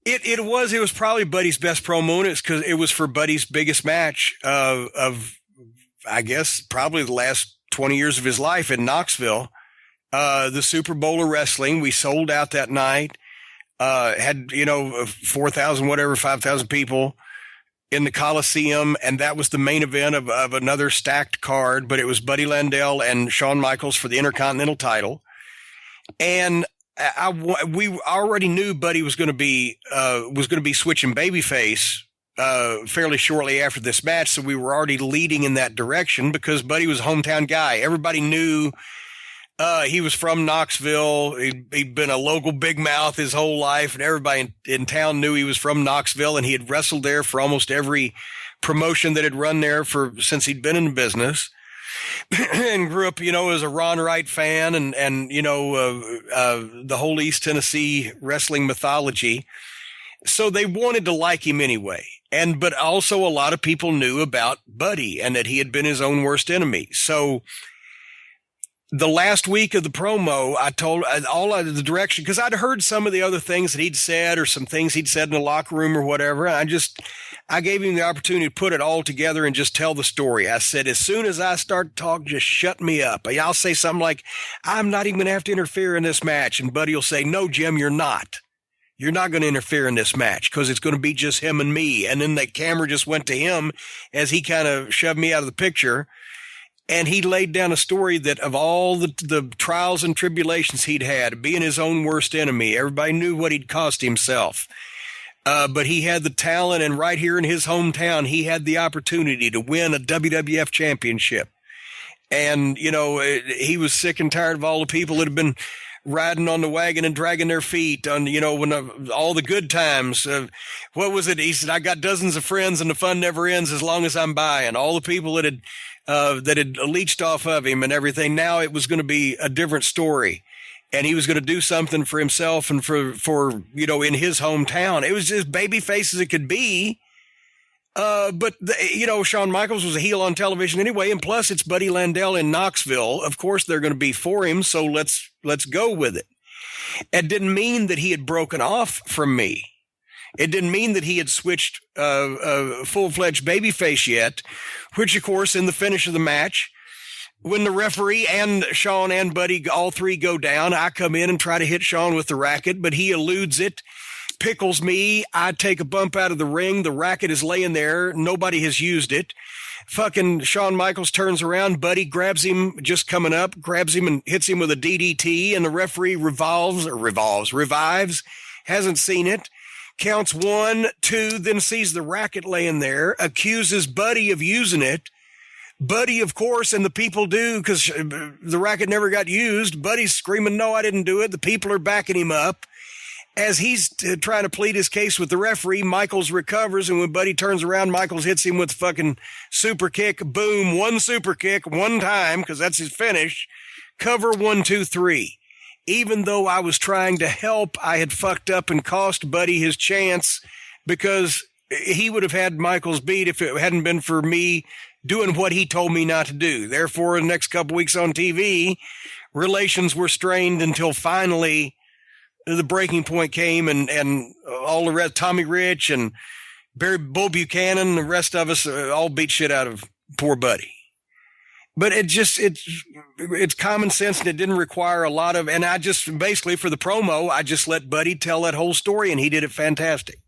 It was probably Buddy's best promo, and it's because it was for Buddy's biggest match of I guess probably the last 20 years of his life in Knoxville. The Super Bowl of wrestling. We sold out that night. Had 4,000 whatever 5,000 people in the Coliseum, and that was the main event of another stacked card. But it was Buddy Landel and Shawn Michaels for the Intercontinental title, and we already knew Buddy was going to be switching babyface fairly shortly after this match, so we were already leading in that direction because Buddy was a hometown guy. Everybody knew he was from Knoxville. He'd been a local big mouth his whole life, and everybody in town knew he was from Knoxville, and he had wrestled there for almost every promotion that had run there since he'd been in the business. And grew up, as a Ron Wright fan and the whole East Tennessee wrestling mythology. So they wanted to like him anyway. But also a lot of people knew about Buddy and that he had been his own worst enemy. So the last week of the promo, I told all of the direction, because I'd heard some of the other things that he'd said or some things he'd said in the locker room or whatever. I gave him the opportunity to put it all together and just tell the story. I said, as soon as I start to talk, just shut me up. I'll say something like, I'm not even going to have to interfere in this match. And Buddy will say, no, Jim, you're not. You're not going to interfere in this match because it's going to be just him and me. And then the camera just went to him as he kind of shoved me out of the picture. And he laid down a story that of all the trials and tribulations he'd had, being his own worst enemy, everybody knew what he'd cost himself. But he had the talent, and right here in his hometown, he had the opportunity to win a WWF championship. And, he was sick and tired of all the people that had been riding on the wagon and dragging their feet on, when all the good times. What was it? He said, I got dozens of friends and the fun never ends as long as I'm buying. All the people that had leached off of him and everything. Now it was going to be a different story. And he was going to do something for himself and for in his hometown. It was as babyface as it could be. But Shawn Michaels was a heel on television anyway. And plus it's Buddy Landel in Knoxville. Of course they're going to be for him. So let's go with it. It didn't mean that he had broken off from me. It didn't mean that he had switched a full-fledged babyface yet, which, of course, in the finish of the match, when the referee and Shawn and Buddy, all three go down, I come in and try to hit Shawn with the racket, but he eludes it, pickles me. I take a bump out of the ring. The racket is laying there. Nobody has used it. Fucking Shawn Michaels turns around. Buddy grabs him, just coming up, grabs him and hits him with a DDT, and the referee revives, hasn't seen it. Counts 1, 2, then sees the racket laying there, accuses Buddy of using it. Buddy, of course, and the people do because the racket never got used. Buddy's screaming, no, I didn't do it. The people are backing him up. As he's trying to plead his case with the referee, Michaels recovers, and when Buddy turns around, Michaels hits him with the fucking super kick. Boom, one super kick, one time, because that's his finish. Cover 1, 2, 3. Even though I was trying to help, I had fucked up and cost Buddy his chance because he would have had Michaels beat if it hadn't been for me doing what he told me not to do. Therefore, the next couple weeks on TV, relations were strained until finally the breaking point came and all the rest, Tommy Rich and Bull Buchanan and the rest of us all beat shit out of poor Buddy. But it's common sense, and it didn't require a lot of, and I just basically for the promo, I just let Buddy tell that whole story, and he did it fantastic.